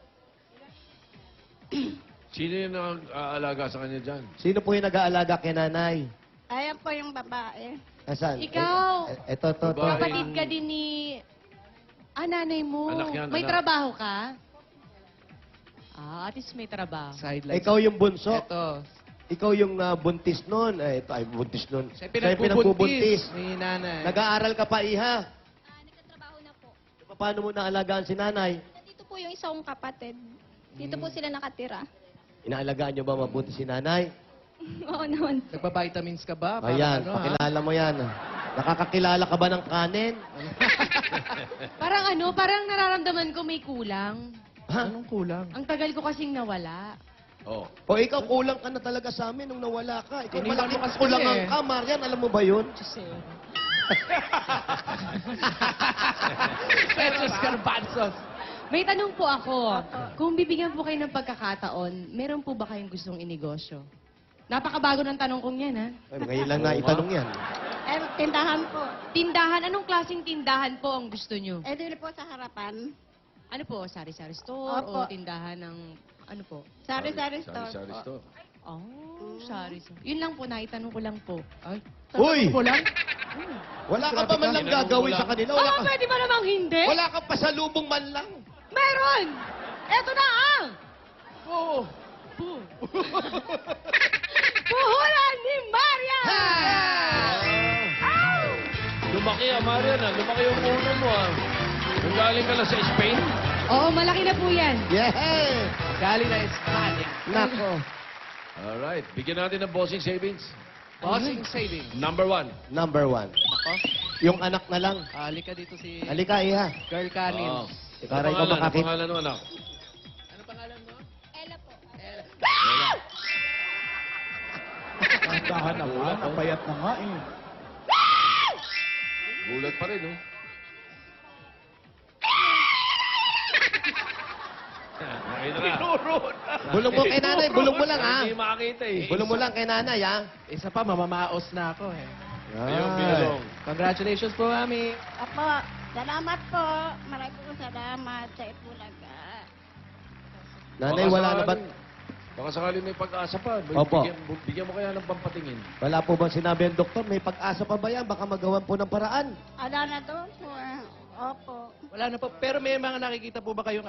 Sino yung nag-aalaga sa kanya dyan? Sino po yung nag-aalaga kay nanay? Ayan po yung babae. Asan? Ikaw. Ito. Kapatid ka din ni... nanay mo. Anak yan, May anak. trabaho ka? At least may trabaho. Sideline. Ikaw yung bunso. Ito. Ikaw yung buntis nun. Ito ay buntis nun. Siya Siya yung pinagbubuntis ni nanay. Nag-aaral ka pa, iha. Nagtatrabaho na po. Paano mo naalagaan si nanay? Dito po yung isang kapatid. Dito po sila nakatira. Inaalagaan nyo ba mabuti si nanay? Oo naman. Nagpa-vitamins ka ba? Para Ayan, ano, ha? pakilala mo yan. Nakakakilala ka ba ng kanin? Parang nararamdaman ko may kulang. Ha? Anong kulang? Ang tagal ko kasing nawala. Oh. O ikaw, kulang ka na talaga sa amin nung nawala ka. Ikaw Iniwan malaking mo kasi kulangan eh. ka, Marian. Alam mo ba yun? Petrus Garbanzos. May tanong po ako. Kung bibigyan po kayo ng pagkakataon, meron po ba kayong gustong inegosyo? Napakabago ng tanong kong yan, ha? Ay, ngayon lang na itanong yan. Tindahan po. Tindahan? Anong klaseng tindahan po ang gusto nyo? Dito po sa harapan. Ano po? Sari-sari store Opo. o tindahan ng... Ano po? Sari-sari store. Sari-sari store. Oh, sari-sari. Yun lang po, naitanong ko lang po. Ay, Uy! mo lang? Wala ka pa man lang gagawin sa kanila. Wala ka, Pwede ba namang hindi? wala ka pa sa lubong man lang. Meron! Eto na ang... Oo. Puhulan ni Maria! Lumaki Marian, lumaki yung unan mo, Nung galing ka na sa Spain? Oo, malaki na po yan. Yeah! Galing na Espanya. Nako. Alright, bigyan natin ng bossing savings. Bossing savings. Number 1. Number 1. Nako. Yung anak na lang. Halika dito si Halika, iha. Girl Canin. Oh. Para ikaw makakita. Pangalan mo, anak? Ano pangalan mo? Ella po. Dahan naman, ang payat na nga eh. Gulat pa rin, Nakita na. Bulong mo kay nanay. Bulong mo lang, ha? Hindi makakita eh. Bulong mo lang kay nanay, ha? Isa pa, mamamaos na ako eh. Ayun, binulong. Congratulations po, Mami. Apo, salamat po. Maraming po salamat sa Itbulaga. Nanay, wala na ba? Baka sakali may pag-asa pa. Opo. Bigyan mo kaya ng pampatingin. Wala po bang sinabi ang doktor? May pag-asa pa ba yan? Baka magawan po ng paraan. Ala na to po. Opo. Wala na po. Pero may mga nakikita po ba kayong,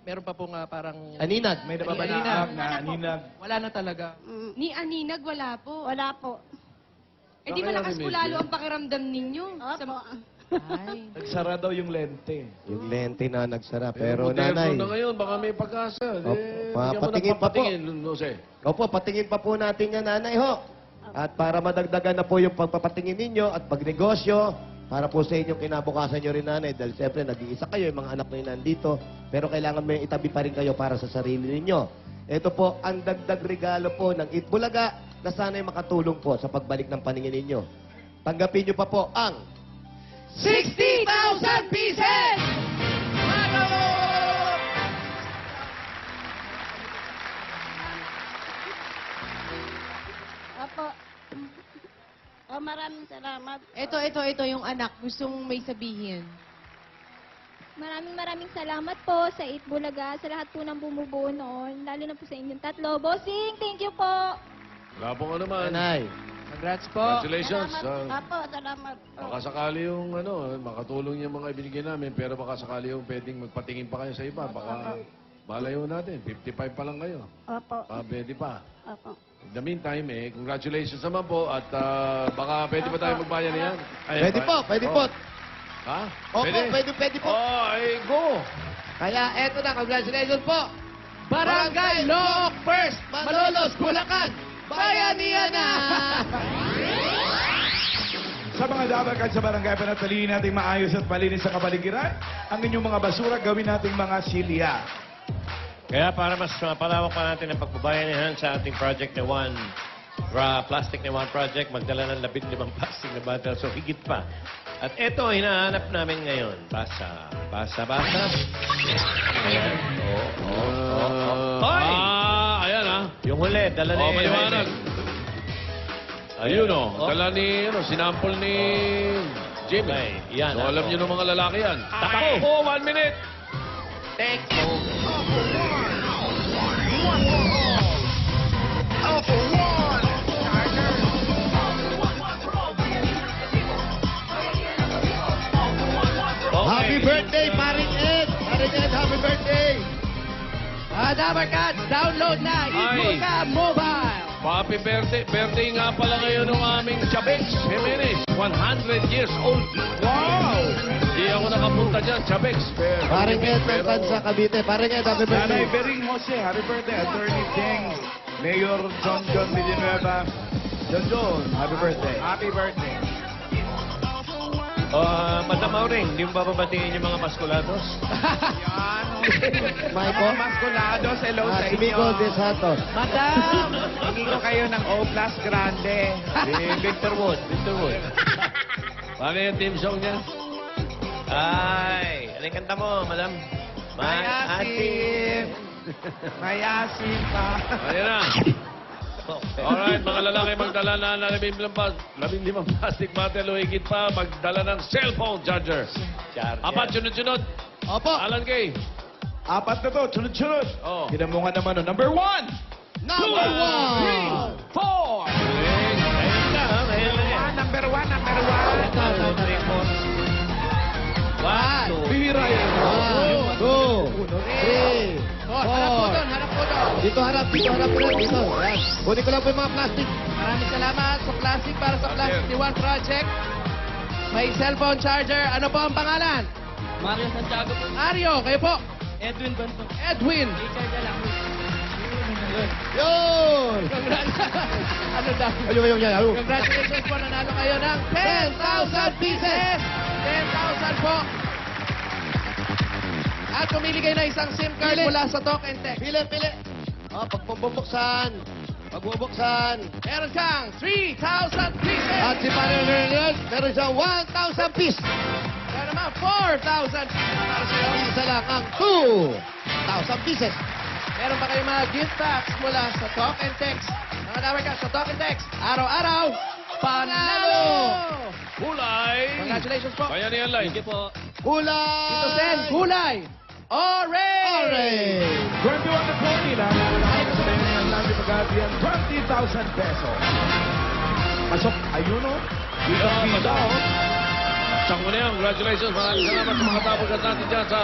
meron pa pong parang... Aninag. May Aninag. napapanaag na aninag. Wala na talaga. Ni Aninag, wala po. Wala po. Eh di Kaya malakas po remedyo. lalo ang pakiramdam ninyo. Opo. Ay. Nagsara daw yung lente. Yung lente na nagsara. Pero moderno nanay... na ngayon, baka may pag-asa. Opo. Bigyan mo ng Patingin pa po. pampatingin, Jose. Opo, patingin pa po natin yan, nanay, ho. At para madagdagan na po yung pagpapatingin ninyo at pagnegosyo, para po sa inyong kinabukasan nyo rin, nanay. Dahil siyempre, nag-iisa kayo, yung mga anak nyo nandito. Pero kailangan may itabi pa rin kayo para sa sarili ninyo. Ito po, ang dagdag regalo po ng Itbulaga na sana'y makatulong po sa pagbalik ng paningin ninyo. Tanggapin nyo pa po ang 60,000 pieces! Opo. Oh, maraming salamat. Ito, yung anak. Gustong may sabihin. Maraming salamat po sa Eat Bulaga, sa lahat po ng bumubuo noon, lalo na po sa inyong tatlo. Bossing, thank you po! Wala po ka naman. Nanay. Congrats po. Congratulations. Opo, salamat po. Baka sakali yung makatulong yung mga ibinigay namin, pero baka sakali yung pwedeng magpatingin pa kayo sa iba. Baka malayo natin. 55 pa lang kayo. Opo. Pwede pa. Opo. In the meantime, congratulations naman po at baka pwede pa tayo magbayan niyan. Pwede po, pwede po. Ha? Opo, pwede po. Go! Kaya eto na, congratulations po. Barangay Look First, Malolos, Bulacan. Bayanihan na! Sa mga dabarkad sa barangay, panatilihin natin maayos at malinis sa kapaligiran. Ang inyong mga basura, gawin nating mga silya. Kaya para mas mapalawak pa natin ang pagbabayanihan sa ating project na Plastic na One Project, magdala ng 15 plastic na bottle. So higit pa. At ito, hinahanap namin ngayon. Basa. Ayan. Hoy! Ayan ha. Yung huli, dala ni... maliwanag. Ayun dala ni, sinampol ni Jimmy. Okay, yan. So alam niyo ng mga lalaki yan. Takbo! 1 minute! Take over. Happy birthday, Paring Ed! Paring Ed, happy birthday! Dabarkats, download na Eat Ay. Bulaga Mobile. Happy birthday. Birthday nga pala ngayon ng aming Chabex Jimenez. 100 years old. Wow! Hindi ako nakapunta dyan, Chabex. Paring Ed, Tantan sa Cavite. Paring Ed, happy birthday! Nanay Bering Jose, happy birthday. Attorney Deng, Mayor John Villanueva. John, happy birthday. Happy birthday. Madam Auring, hindi mo bababatiin yung mga maskulados? Maiko? Masculados, hello sa Si inyo. Mico de Santos. Madam! Hingi ko kayo ng O Plus Grande. Si Victor Wood. Paano yung team song niya? Ay, ano yung kanta mo, madam? Mayasin. Mayasin pa. Ayan na. Alright, mga lalaki magdala na 15 plastic bottle o higit pa, magdala ng cellphone charger. Apat, sunod-sunod. Opo. Alan Kay. Apat na to, sunod-sunod. Oh. Kinamungan naman Number 1! Number 1! 4! Ayun ka, ha? Ayun lang yan. Number 1, number 1. Bihira yan. 1, 2, 3, Harap po doon. Dito harap. Dito. Yan. Kunin ko lang po yung mga plastic. Maraming salamat sa plastic para sa Plastic ni One Project. May cellphone charger. Ano po ang pangalan? Mario Santiago po. Mario, kayo po. Edwin Banto. Edwin. Richard Galang. Yun! Ano daw? Ayun. Congratulations po, nanalo kayo ng 10,000 pieces! 10,000 po! At pumili kayo na isang SIM card mula sa Talk and Text. Pili. Pagbubuksan. Meron kang 3,000 pieces! At si Paring Ernest, meron siyang 1,000 piece. Meron naman 4,000 pieces para sa'yo. Isa lang ang 2,000 pieces. Meron pa kayong mga gift packs mula sa Talk and Text. Mga dabarkats sa Talk and Text. Araw-araw, panalo! Kulay. Congratulations po. Bayanihan Line. Thank you po. Kulay! Tito Sen, kulay! Orange! 21 na po nila. Sabihin niya ang namin pagkatiyan, 20,000 pesos. Pasok, ayun o. Dito ang kita o. Siyang muna yan. Congratulations. Maraming salamat sa mga tabagat natin dyan sa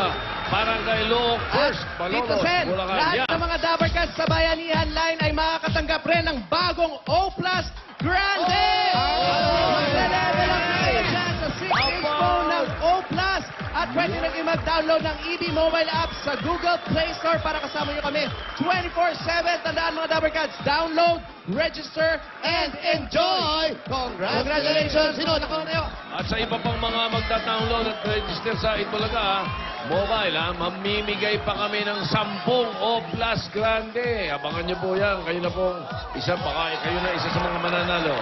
Barangay Look First. Tito Malolos, Sen, Bulacan. lahat Yan. ng mga dabarkats sa Bayanihan Line ay makakatanggap rin ng bagong O Plus Grande! Magle-level up na kayo dyan sa 6-inch phone ng O Plus at pwede na kayo mag-download ng EB mobile app sa Google Play Store para kasama nyo kami 24/7. Tandaan mga dabarkats, download, register, and enjoy! Congratulations! Sino? Nakauna kayo! At sa iba pang mga magta-download at register sa Itbulaga, mobile mamimigay pa kami ng 10 O Plus Grande. Abangan niyo po yan. Kayo na pong isa sa mga mananalo.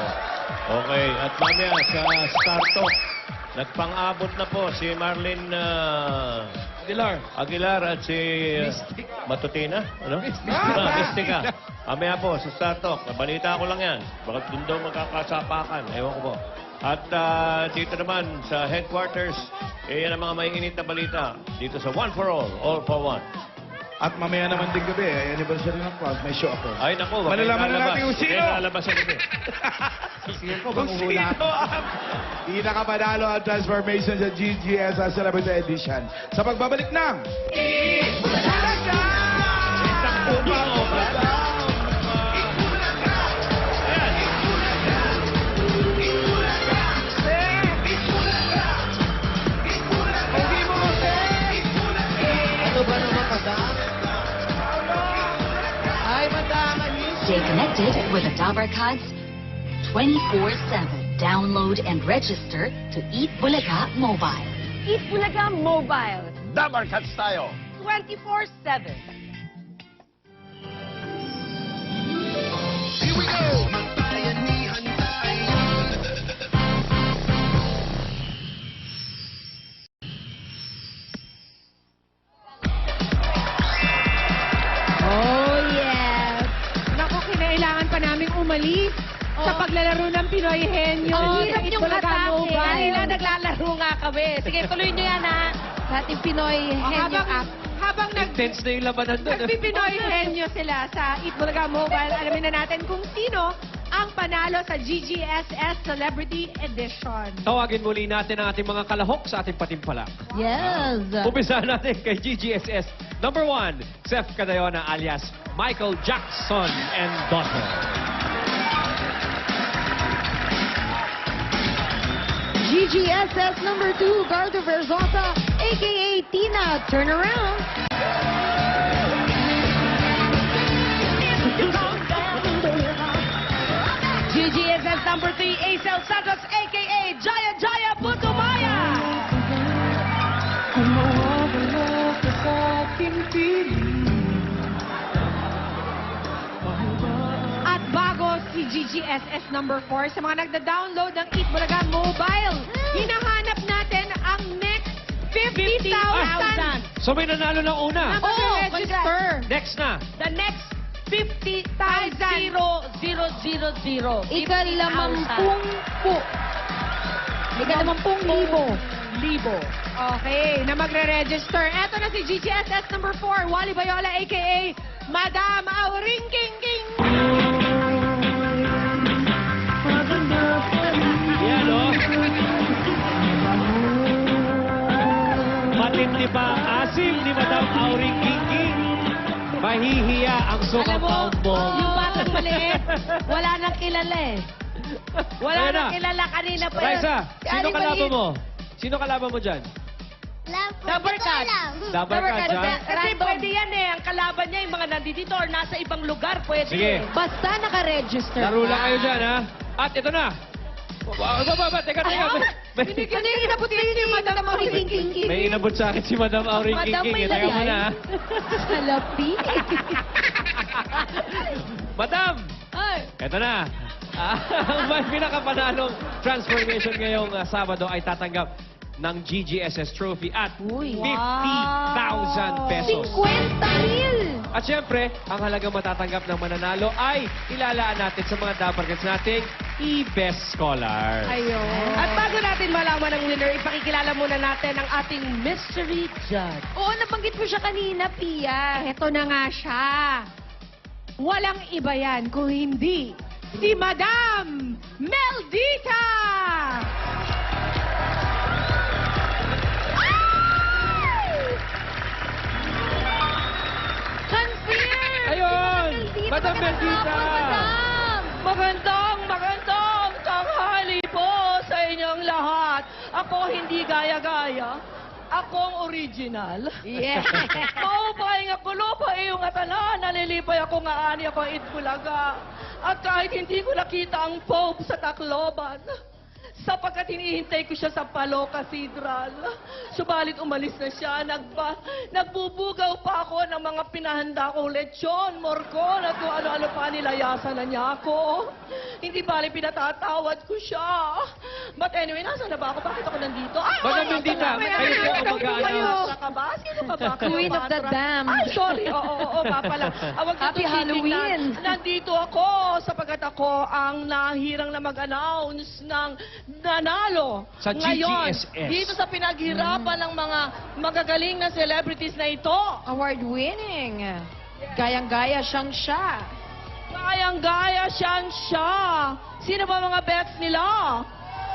Okay, at mamaya sa Star Talk, nagpang-abot na po si Marlene Aguilar at si Matutina. Ano? Mystica. Mamaya po, sa Star Talk, nabalita ko lang yan. Bakit doon daw magkakasapakan? Ewan ko po. At dito naman sa headquarters, yan ang mga mainginit na balita. Dito sa One for All for One. At mamaya naman din gabi, anniversary ng Clouds, may show ako. Ay, naku. Malalaman na natin kung sino. Kaya lalabas sa gabi. Kung sino ang pinakamanalo ang transformation sa GGS Celebrity Edition. Sa pagbabalik ng... Stay connected with the Dabar Cards 24/7. Download and register to Eat Bulaga Mobile. Eat Bulaga Mobile. Dabar Cats tayo. 24/7. Here we go! Oh, yes. Naku, kinailangan pa naming umalis sa paglalaro ng Pinoy Henyo. Ang hirap niyong hatake. Kanina naglalaro nga kami. Sige, tuloy niyo yan, ha? Sa ating Pinoy Henyo app. Habang Intense na yung labanan doon. nagpipinoy Henyo sila sa Eat Bulaga Mobile, alamin na natin kung sino ang panalo sa GGSS Celebrity Edition. Tawagin muli natin ang ating mga kalahok sa ating patimpalak. Yes. Umpisa natin kay GGSS. Number 1, Seth Cadayona alias Michael Jackson and daughter. GGSS number 2, Gardo Verzosa, a.k.a. Tina Turnaround. GGSS number 3, Acel Santos, a.k.a. Jaya Jaya Putumaya. At bago si GGSS number 4, sa mga nagda-download ng Eat Bulaga Mobile, hinahanap natin ang next 50,000. So may nanalo ng una. Register. Next na. The next 50,000. 0,000. Ikalamanpung po. Ikalamanpung libo. Okay, na magre-register. Eto na si GGSS number 4, Wally Bayola, a.k.a. Madam Auring King King. Yan, oh. Matindi pa ang asim ni Madam Auring King. Mahihiya ang Alam sukang mo, paumbong. yung batang maliit, wala nang kilala eh. Wala Ayan nang na. kilala kanina pa. Raisa, Si sino Aling kalaban Maliit. mo? Sino kalaban mo dyan? Dabar Cat. Dabar Cat, ha? Kasi pwede yan eh. Ang kalaban niya, yung mga nandito or nasa ibang lugar, pwede. Sige. Basta naka-register. Laro lang kayo dyan, ha? At ito na. Teka. Ano yung inabot sa'yo ni Madam Auring King King? May inabot sa akin si Madam Auring Madam, King. may Teka lagay. muna, ha? Salapi. Madam! Ay. Ito na. Ang may pinakapanalong transformation ngayong Sabado ay tatanggap ng GGSS trophy at 50,000 pesos. 50,000. At syempre, ang halagang matatanggap ng mananalo ay ilalaan natin sa mga dabarkats nating e-best scholar. Ayun. At bago natin malaman ang winner, ipakikilala muna natin ang ating mystery judge. Oo, nabanggit mo siya kanina, Pia. Ito na nga siya. Walang iba yan kung hindi si Madam Meldita! Confirm! Ayun! Madam Meldita! Magandang tanghali po sa inyong lahat. Ako hindi gaya-gaya. Ako ang original. Yeah. Maupay nga kulo pa iyong atala. Nalilipay ako nga ani ako Eat Bulaga. At kahit hindi ko nakita ang Pope sa Tacloban, sapagkat hinihintay ko siya sa Palo Cathedral. Subalit umalis na siya, nagbubugaw pa ako ng mga pinahanda kong lechon, morcon, at kung ano-ano pa nilayasan na niya ako. Hindi bali pinatatawad ko siya. But anyway, nasaan na ba ako? Bakit ako nandito? Ay, Madam Bendita, kayo po ang mag-a-announce. Ka ba? Sino ka ba? Queen of the Dam. Ay, sorry. Oo, nga pala. Wag niyo Happy to Halloween. titignan. Nandito ako sapagkat ako ang nahirang na mag-announce ng nanalo. Sa Ngayon, GGSS. dito sa pinaghirapan ng mga magagaling na celebrities na ito. Award-winning. Gayang-gaya siyang siya. Gayang-gaya siyang siya. Sino ba mga bets nila?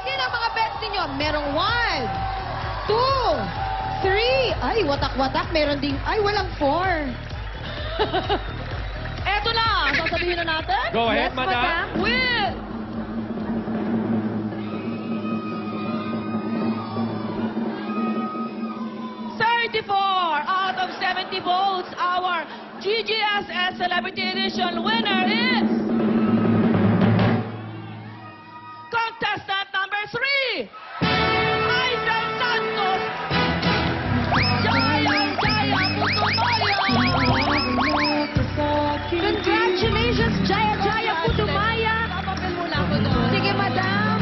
Sino ang mga bets ninyo? Merong 1, 2, 3. Ay, watak-watak. Meron ding, ay, walang 4. Eto na, sasabihin na natin. Go ahead, Yes, madam. With 34 out of 70 votes, our GGSS Celebrity Edition winner is contestant number 3, Aiden Santos. Jaya Putumayo. Congratulations, Jaya Putumaya. Sige, madam.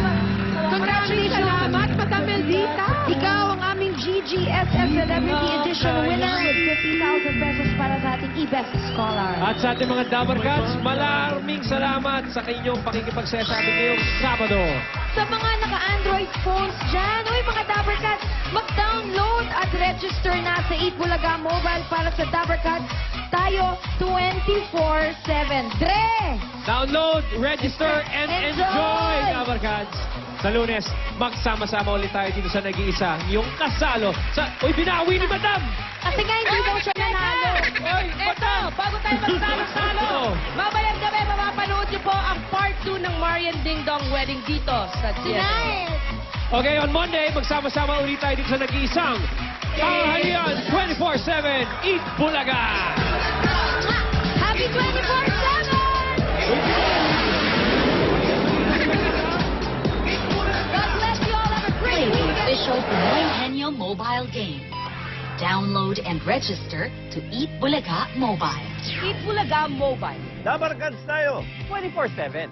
Congratulations. Salamat, Madam Eldita. Ikaw ang aming GGSS Celebrity Edition winner with 50,000 pesos para sa ating e-best scholar. At sa ating mga Dabar Cats, maraming salamat sa inyong pakikipagsasabi ngayong Sabado. Sa mga naka-Android phones dyan, uy mga Dabber Cats, mag-download at register na sa 8 Bulaga Mobile para sa Dabber Cats tayo 24/7. Dre! Download, register, and enjoy, Dabar Cats. Sa Lunes, magsama-sama ulit tayo dito sa nag-iisa. Yung kasalo sa... Uy, binawi ni Madam! Kasi nga hindi daw siya nanalo. Oy, Eto, bago tayo magsalo-salo, mamayang gabi, mapapanood niyo po ang part 2 ng Marian Ding Dong Wedding dito sa Tonight! Okay, on Monday, magsama-sama ulit tayo dito sa nag-iisang Kahalian 24/7 Eat Bulaga! Happy 24/7! God bless you all. Have a Play great the weekend. official Pinoy Henyo mobile game. Download and register to Eat Bulaga Mobile. Eat Bulaga Mobile. Dabar Cats tayo, 24/7.